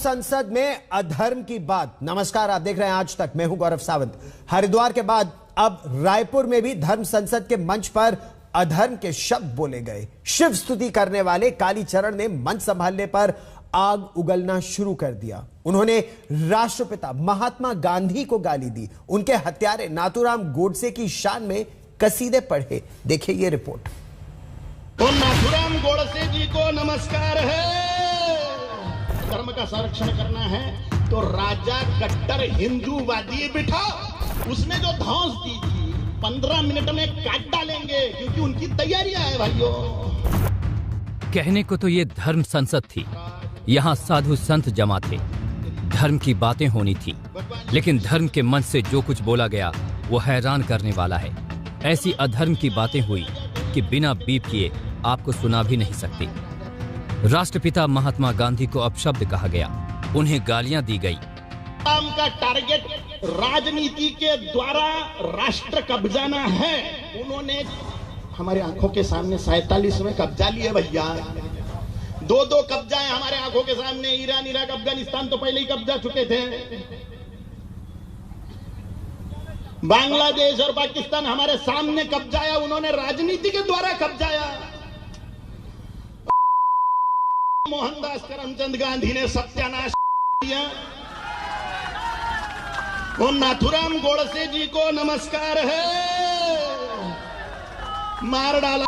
संसद में अधर्म की बात। नमस्कार, आप देख रहे हैं आज तक। मैं हूं गौरव सावंत। हरिद्वार के बाद अब रायपुर में भी धर्म संसद के मंच पर अधर्म के शब्द बोले गए। शिव स्तुति करने वाले कालीचरण ने मंच संभालने पर आग उगलना शुरू कर दिया। उन्होंने राष्ट्रपिता महात्मा गांधी को गाली दी। उनके हत्यारे नाथूराम गोडसे की शान में कसीदे पढ़े। देखिए ये रिपोर्ट। तो नाथूराम गोडसे जी को नमस्कार है। धर्म का संरक्षण करना है तो राजा कट्टर हिंदूवादी बिठा, उसने जो धौंस दी थी 15 मिनट में काट डालेंगे, क्योंकि उनकी तैयारियां है भाइयों। कहने को तो ये धर्म संसद थी, यहाँ साधु संत जमा थे, धर्म की बातें होनी थी, लेकिन धर्म के मंच से जो कुछ बोला गया वो हैरान करने वाला है। ऐसी अधर्म की बातें हुई कि बिना बीप किए आपको सुना भी नहीं सकती। राष्ट्रपिता महात्मा गांधी को अपशब्द कहा गया, उन्हें गालियां दी गई। काम का टारगेट राजनीति के द्वारा राष्ट्र कब्जाना है। उन्होंने हमारे आंखों के सामने 47वें कब्जा लिए भैया। दो कब्जा है हमारे आंखों के सामने। ईरान, इराक, अफगानिस्तान तो पहले ही कब्जा चुके थे। बांग्लादेश और पाकिस्तान हमारे सामने कब्जाया, उन्होंने राजनीति के द्वारा कब्जाया। मोहनदास करमचंद गांधी ने सत्यानाश किया। और नाथूराम गोडसे जी को नमस्कार है, मार डाला।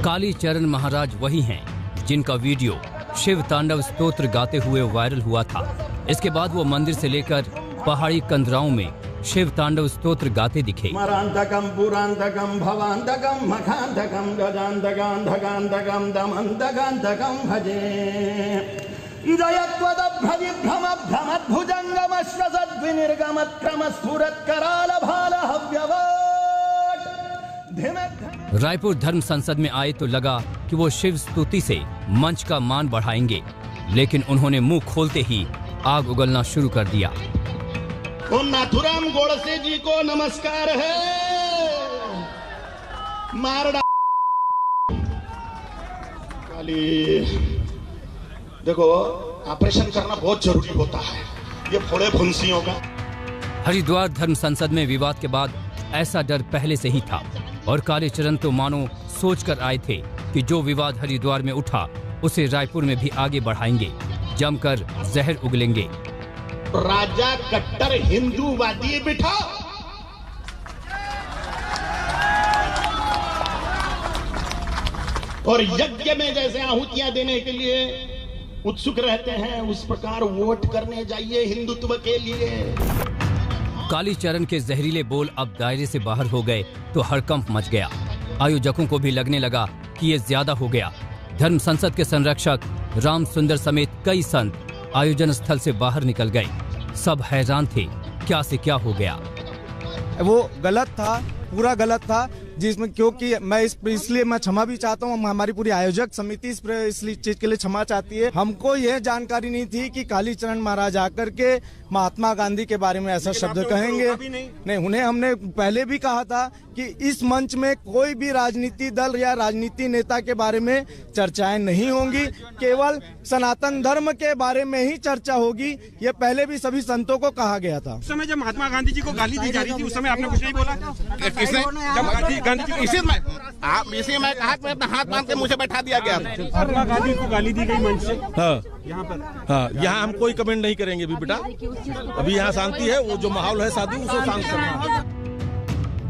कालीचरण महाराज वही हैं जिनका वीडियो शिव तांडव स्तोत्र गाते हुए वायरल हुआ था। इसके बाद वो मंदिर से लेकर पहाड़ी कंदराओं में शिव तांडव स्तोत्र गाते दिखे। मरांतकम पुरांतकम भवांतकम मखांतकम गजांतकांतकांतकम दमंतकांतकम भजे जयत्वदभ्रम भ्रमद्भुजंगमश्रसद्विनिर्गमत् क्रमस्फुरत्कराल भाल हव्यवोट। रायपुर धर्म संसद में आए तो लगा कि वो शिव स्तुति से मंच का मान बढ़ाएंगे, लेकिन उन्होंने मुंह खोलते ही आग उगलना शुरू कर दिया। तो नाथूराम गोडसे जी को नमस्कार है, मार डाला। देखो, ऑपरेशन करना बहुत जरूरी होता है, ये फोड़े फुंसियों का। हरिद्वार धर्म संसद में विवाद के बाद ऐसा डर पहले से ही था और कालीचरण तो मानो सोचकर आए थे कि जो विवाद हरिद्वार में उठा उसे रायपुर में भी आगे बढ़ाएंगे, जमकर जहर उगलेंगे। राजा कट्टर हिंदूवादी बिठा, और यज्ञ में जैसे आहुतियां देने के लिए उत्सुक रहते हैं, उस प्रकार वोट करने जाइए हिंदुत्व के लिए। कालीचरण के जहरीले बोल अब दायरे से बाहर हो गए तो हड़कंप मच गया। आयोजकों को भी लगने लगा कि ये ज्यादा हो गया। धर्म संसद के संरक्षक राम सुंदर समेत कई संत आयोजन स्थल से बाहर निकल गए। सब हैरान थे, क्या से क्या हो गया। वो गलत था, पूरा गलत था, जिसमें क्योंकि मैं इसलिए मैं क्षमा भी चाहता हूँ। हमारी पूरी आयोजक समिति इस चीज के लिए क्षमा चाहती है। हमको यह जानकारी नहीं थी कि कालीचरण महाराज आकर के महात्मा गांधी के बारे में ऐसा शब्द कहेंगे। नहीं, उन्हें हमने पहले भी कहा था कि इस मंच में कोई भी राजनीति दल या राजनीति नेता के बारे में चर्चाएं नहीं होंगी, केवल सनातन धर्म के बारे में ही चर्चा होगी। ये पहले भी सभी संतों को कहा गया था। उस समय जब महात्मा गांधी जी को गाली दी जा रही थी, उस समय आपने कुछ नहीं बोला? इसी में कहा कि अपना हाथ बांध के मुझे बैठा दिया गया। महात्मा गांधी को गाली दी गई मंच से। हाँ, यहाँ पर हाँ, यहाँ हम कोई कमेंट नहीं करेंगे अभी बेटा। अभी यहाँ शांति है, वो जो माहौल है शादी उसे शांत करना है।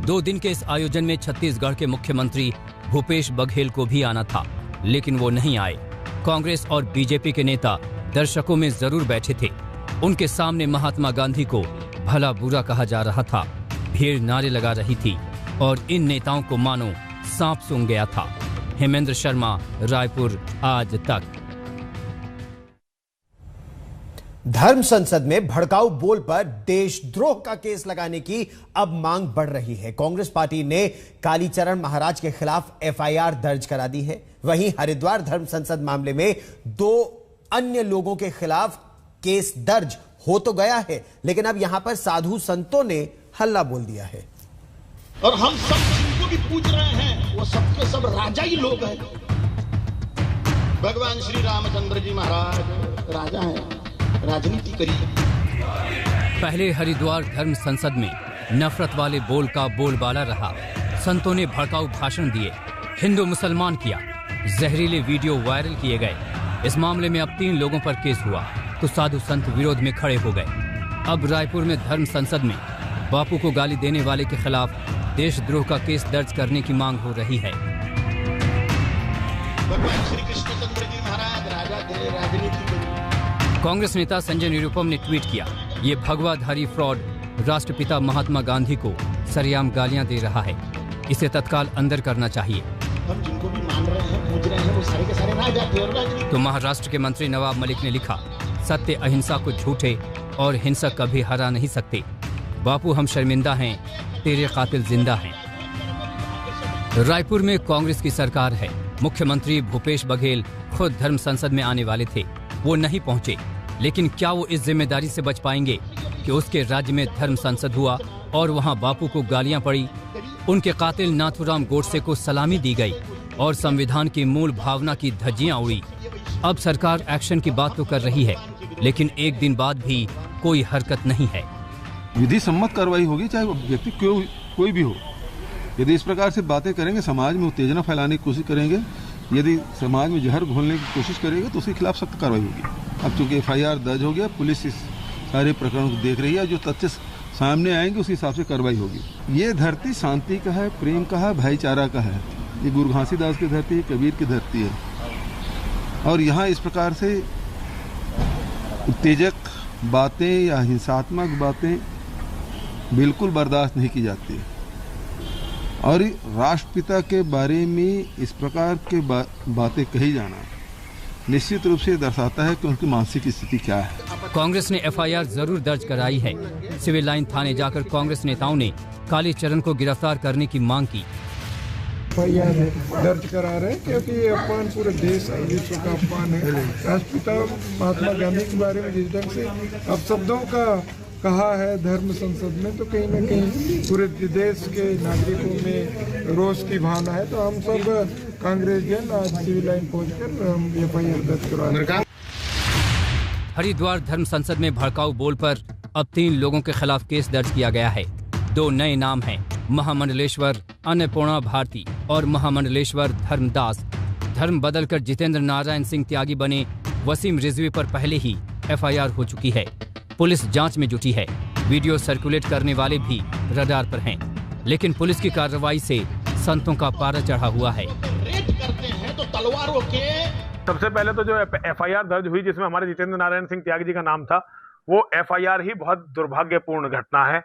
2 दिन के इस आयोजन में छत्तीसगढ़ के मुख्यमंत्री भूपेश बघेल को भी आना था, लेकिन वो नहीं आए। कांग्रेस और बीजेपी के नेता दर्शकों में जरूर बैठे थे। उनके सामने महात्मा गांधी को भला बुरा कहा जा रहा था। भीड़ नारे लगा रही थी और इन नेताओं को मानो सांप सूंघ गया था। हेमेंद्र शर्मा, रायपुर, आज तक। धर्म संसद में भड़काऊ बोल पर देशद्रोह का केस लगाने की अब मांग बढ़ रही है। कांग्रेस पार्टी ने कालीचरण महाराज के खिलाफ एफआईआर दर्ज करा दी है। वहीं हरिद्वार धर्म संसद मामले में 2 अन्य लोगों के खिलाफ केस दर्ज हो तो गया है, लेकिन अब यहां पर साधु संतों ने हल्ला बोल दिया है। और हम सब जिनको भी पूछ रहे हैं वो सबके सब राजा ही लोग हैं। भगवान श्री रामचंद्र जी महाराज राजा हैं, राजनीति करिए। पहले हरिद्वार धर्म संसद में नफरत वाले बोल का बोलबाला रहा। संतों ने भड़काऊ भाषण दिए, हिंदू मुसलमान किया, जहरीले वीडियो वायरल किए गए। इस मामले में अब 3 लोगों पर केस हुआ तो साधु संत विरोध में खड़े हो गए। अब रायपुर में धर्म संसद में बापू को गाली देने वाले के खिलाफ देशद्रोह का केस दर्ज करने की मांग हो रही है। भगवान श्री कृष्णचंद्र जी महाराज राजा थे, राजनीति करिए। कांग्रेस नेता संजय निरुपम ने ट्वीट किया, ये भगवाधारी फ्रॉड राष्ट्रपिता महात्मा गांधी को सरेआम गालियां दे रहा है, इसे तत्काल अंदर करना चाहिए। हम जिनको भी मान रहे हैं, पूज रहे हैं, वो सारे के सारे राजा थे और राजनीति। तो महाराष्ट्र के मंत्री नवाब मलिक ने लिखा, सत्य अहिंसा को झूठे और हिंसक कभी हरा नहीं सकते। बापू हम शर्मिंदा हैं, तेरे कातिल जिंदा हैं। रायपुर में कांग्रेस की सरकार है। मुख्यमंत्री भूपेश बघेल खुद धर्म संसद में आने वाले थे, वो नहीं पहुंचे। लेकिन क्या वो इस जिम्मेदारी से बच पाएंगे कि उसके राज्य में धर्म संसद हुआ और वहां बापू को गालियां पड़ी, उनके कातिल नाथूराम गोडसे को सलामी दी गई और संविधान की मूल भावना की धज्जियां उड़ी। अब सरकार एक्शन की बात तो कर रही है, लेकिन एक दिन बाद भी कोई हरकत नहीं है। विधि सम्मत कार्रवाई होगी, चाहे वो व्यक्ति कोई भी हो। यदि इस प्रकार से बातें करेंगे, समाज में उत्तेजना फैलाने की कोशिश करेंगे, यदि समाज में जहर घोलने की कोशिश करेंगे तो उसके खिलाफ सख्त कार्रवाई होगी। अब चूंकि FIR दर्ज हो गया, पुलिस इस सारे प्रकरणों को देख रही है, जो तथ्य सामने आएंगे उस हिसाब से कार्रवाई होगी। ये धरती शांति का है, प्रेम का है, भाईचारा का है। ये गुरु घासीदास की धरती है, कबीर की धरती है, और यहाँ इस प्रकार से उत्तेजक बातें या हिंसात्मक बातें बिल्कुल बर्दाश्त नहीं की जाती। और राष्ट्रपिता के बारे में इस प्रकार के बातें कही जाना निश्चित रूप से दर्शाता है कि उनकी मानसिक स्थिति क्या है। कांग्रेस ने FIR जरूर दर्ज कराई है। सिविल लाइन थाने जाकर कांग्रेस नेताओं ने कालीचरण को गिरफ्तार करने की मांग की। FIR दर्ज करा रहे हैं क्योंकि ये अपमान पूरे देश और विश्व का अपमान है। राष्ट्रपिता महात्मा गांधी के बारे में जिस ढंग से अब शब्दों का कहा है धर्म संसद में, तो कहीं न कहीं पूरे देश के नागरिकों में रोष की भावना है। तो हम सब कांग्रेस जन आज सिविल लाइन पहुंचकर FIR दर्ज करा रहे हैं। हरिद्वार धर्म संसद में भड़काऊ बोल पर अब 3 लोगों के खिलाफ केस दर्ज किया गया है। 2 नए नाम हैं, महामंडलेश्वर अन्नपूर्णा भारती और महामंडलेश्वर धर्मदास। धर्म बदलकर जितेंद्र नारायण सिंह त्यागी बने वसीम रिजवी पर पहले ही FIR हो चुकी है। पुलिस जांच में जुटी है। वीडियो सर्कुलेट करने वाले भी रडार पर हैं, लेकिन पुलिस की कार्रवाई से संतों का पारा चढ़ा हुआ है। रेड करते हैं तो तलवारों के सबसे पहले तो जो FIR दर्ज हुई जिसमें हमारे जितेंद्र नारायण सिंह त्यागी जी का नाम था, वो FIR ही बहुत दुर्भाग्यपूर्ण घटना है।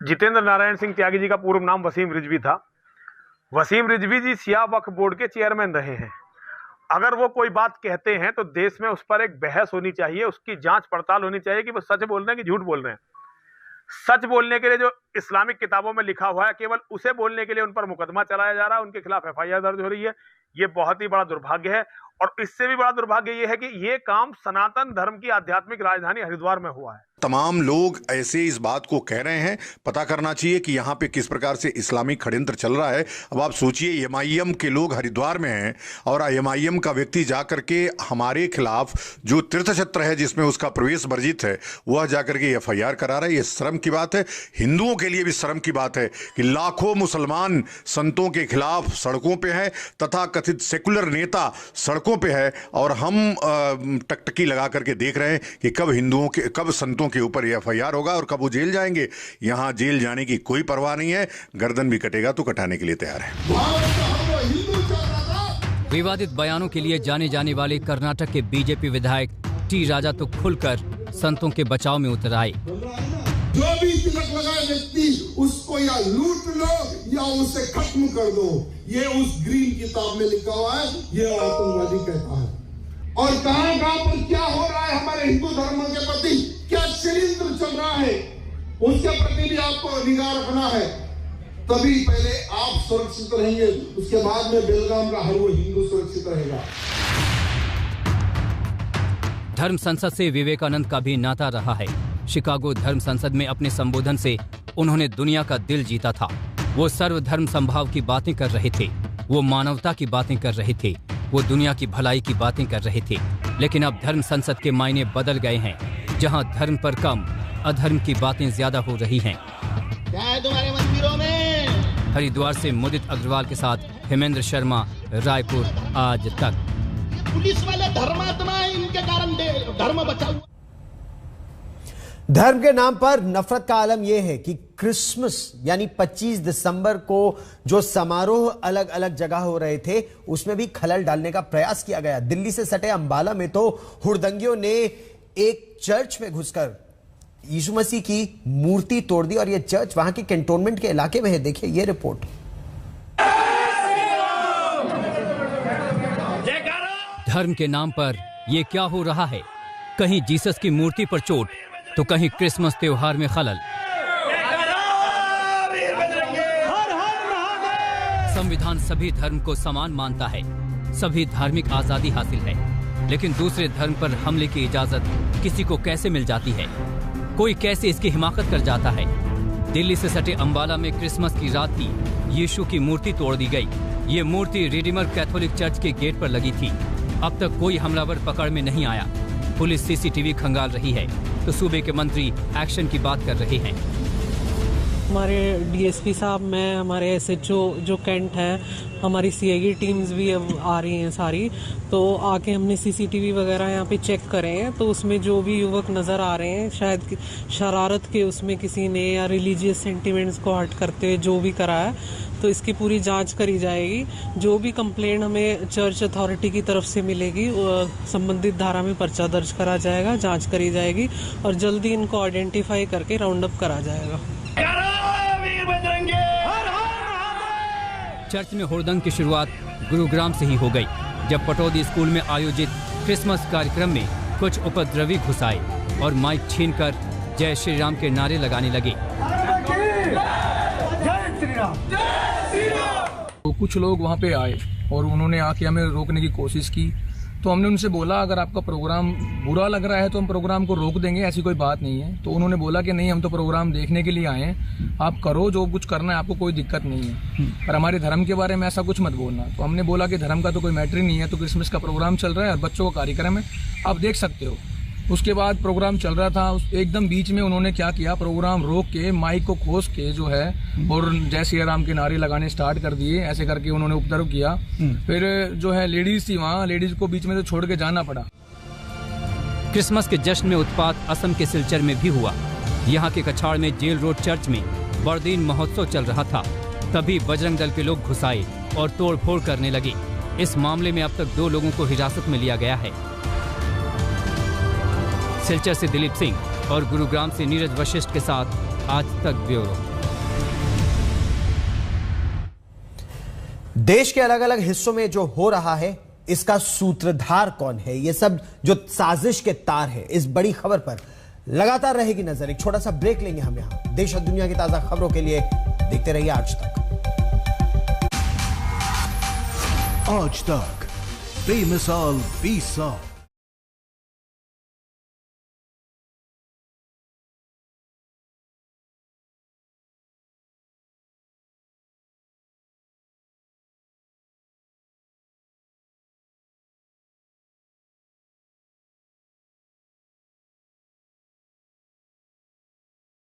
जितेंद्र नारायण सिंह त्यागी जी का पूर्व नाम वसीम रिजवी था। वसीम रिजवी जी सिया वक्फ बोर्ड के चेयरमैन रहे हैं। अगर वो कोई बात कहते हैं तो देश में उस पर एक बहस होनी चाहिए, उसकी जांच पड़ताल होनी चाहिए कि वो सच बोल रहे हैं कि झूठ बोल रहे हैं। सच बोलने के लिए जो इस्लामिक किताबों में लिखा हुआ है, केवल उसे बोलने के लिए उन पर मुकदमा चलाया जा रहा है, उनके खिलाफ FIR दर्ज हो रही है। ये बहुत ही बड़ा दुर्भाग्य है। और इससे भी बड़ा दुर्भाग्य ये है कि ये काम सनातन धर्म की आध्यात्मिक राजधानी हरिद्वार में हुआ है। तमाम लोग ऐसे इस बात को कह रहे हैं, पता करना चाहिए कि यहाँ पे किस प्रकार से इस्लामिक षड्यंत्र चल रहा है। अब आप सोचिए, MIM के लोग हरिद्वार में हैं और MIM का व्यक्ति जाकर के हमारे खिलाफ जो तीर्थ क्षेत्र है जिसमें उसका प्रवेश वर्जित है, वह जाकर के FIR करा रहा है। ये शर्म की बात है। हिंदुओं के लिए भी शर्म की बात है कि लाखों मुसलमान संतों के खिलाफ सड़कों पे हैं तथा कथित सेकुलर नेता सड़कों पे है, और हम टकटकी लगा करके देख रहे हैं कि कब संतों के ऊपर FIR होगा और कब वो जेल जाएंगे। यहां जेल जाने की कोई परवाह नहीं है, गर्दन भी कटेगा तो कटाने के लिए तैयार है। विवादित बयानों के लिए जाने जाने वाले कर्नाटक के BJP विधायक T राजा तो खुलकर संतों के बचाव में उतर आए। जो भी तिलक लगाए व्यक्ति, उसको या लूट लो या उसे खत्म कर दो, ये उस ग्रीन किताब में लिखा हुआ है, ये आतंकवादी कहता है। और कहां पर क्या हो रहा है हमारे हिंदू धर्म के प्रति, क्या षड्यंत्र चल रहा है, उसके प्रति भी आपको निगाह रखना है। तभी पहले आप सुरक्षित रहेंगे, उसके बाद में बेलगाम का हर वो हिंदू सुरक्षित रहेगा। धर्म संसद से विवेकानंद का भी नाता रहा है। शिकागो धर्म संसद में अपने संबोधन से उन्होंने दुनिया का दिल जीता था। वो सर्वधर्म संभाव की बातें कर रहे थे, वो मानवता की बातें कर रहे थे, वो दुनिया की भलाई की बातें कर रहे थे, लेकिन अब धर्म संसद के मायने बदल गए हैं, जहां धर्म पर कम अधर्म की बातें ज्यादा हो रही हैं। क्या है तुम्हारे मंदिरों में? हरिद्वार से मुदित अग्रवाल के साथ हेमेंद्र शर्मा, रायपुर, आज तक। पुलिस वाले धर्मात्मा है, इनके कारण धर्म बचा हुआ। धर्म के नाम पर नफरत का आलम यह है कि क्रिसमस यानी 25 दिसंबर को जो समारोह अलग अलग जगह हो रहे थे, उसमें भी खलल डालने का प्रयास किया गया। दिल्ली से सटे अंबाला में तो हुड़दंगियों ने एक चर्च में घुसकर यीशु मसीह की मूर्ति तोड़ दी और यह चर्च वहां के कैंटोनमेंट के इलाके में है। देखिए यह रिपोर्ट। धर्म के नाम पर यह क्या हो रहा है? कहीं जीसस की मूर्ति पर चोट, तो कहीं क्रिसमस त्योहार में खलल। संविधान सभी धर्म को समान मानता है, सभी धार्मिक आजादी हासिल है, लेकिन दूसरे धर्म पर हमले की इजाजत किसी को कैसे मिल जाती है? कोई कैसे इसकी हिमाकत कर जाता है? दिल्ली से सटे अंबाला में क्रिसमस की रात ही यीशु की मूर्ति तोड़ दी गई। ये मूर्ति रिडीमर कैथोलिक चर्च के गेट पर लगी थी। अब तक कोई हमलावर पकड़ में नहीं आया। पुलिस सीसीटीवी खंगाल रही है, तो सूबे के मंत्री एक्शन की बात कर रहे हैं। हमारे डीएसपी साहब, मैं, हमारे एसएचओ जो कैंट है, हमारी सीआईडी टीम्स भी अब आ रही हैं सारी, तो आके हमने सीसीटीवी वगैरह यहाँ पे चेक करे हैं। तो उसमें जो भी युवक नज़र आ रहे हैं, शायद शरारत के उसमें किसी ने या रिलीजियस सेंटिमेंट्स को हर्ट करते हुए जो भी करा है, तो इसकी पूरी जांच करी जाएगी। जो भी कंप्लेंट हमें चर्च अथॉरिटी की तरफ से मिलेगी, संबंधित धारा में पर्चा दर्ज करा जाएगा, जांच करी जाएगी और जल्दी इनको आइडेंटिफाई करके राउंड अप करा जाएगा। चर्च में हुड़दंग की शुरुआत गुरुग्राम से ही हो गई, जब पटौदी स्कूल में आयोजित क्रिसमस कार्यक्रम में कुछ उपद्रवी घुस आए और माइक छीनकर जय श्री राम के नारे लगाने लगे। तो कुछ लोग वहाँ पे आए और उन्होंने आके हमें रोकने की कोशिश की, तो हमने उनसे बोला अगर आपका प्रोग्राम बुरा लग रहा है तो हम प्रोग्राम को रोक देंगे, ऐसी कोई बात नहीं है। तो उन्होंने बोला कि नहीं, हम तो प्रोग्राम देखने के लिए आए हैं, आप करो जो कुछ करना है, आपको कोई दिक्कत नहीं है, पर हमारे धर्म के बारे में ऐसा कुछ मत बोलना। तो हमने बोला कि धर्म का तो कोई मैटर ही नहीं है, तो क्रिसमस का प्रोग्राम चल रहा है और बच्चों का कार्यक्रम है, आप देख सकते हो। उसके बाद प्रोग्राम चल रहा था, एकदम बीच में उन्होंने क्या किया, प्रोग्राम रोक के माइक को खोस के जो है और जय श्री राम के नारे लगाने स्टार्ट कर दिए। ऐसे करके उन्होंने उपद्रव किया। फिर जो है लेडीज थी वहाँ, लेडीज को बीच में तो छोड़ के जाना पड़ा। क्रिसमस के जश्न में उत्पात असम के सिलचर में भी हुआ। यहाँ के कछाड़ में जेल रोड चर्च में बरदीन महोत्सव चल रहा था, तभी बजरंग दल के लोग घुस आए और तोड़फोड़ करने लगे। इस मामले में अब तक 2 लोगों को हिरासत में लिया गया है। सिलचर से दिलीप सिंह और गुरुग्राम से नीरज वशिष्ठ के साथ आज तक ब्यूरो। देश के अलग अलग हिस्सों में जो हो रहा है, इसका सूत्रधार कौन है, ये सब जो साजिश के तार है, इस बड़ी खबर पर लगातार रहेगी नजर। एक छोटा सा ब्रेक लेंगे हम यहां। देश और दुनिया की ताजा खबरों के लिए देखते रहिए आज तक। आज तक, बेमिसाल 20 साल।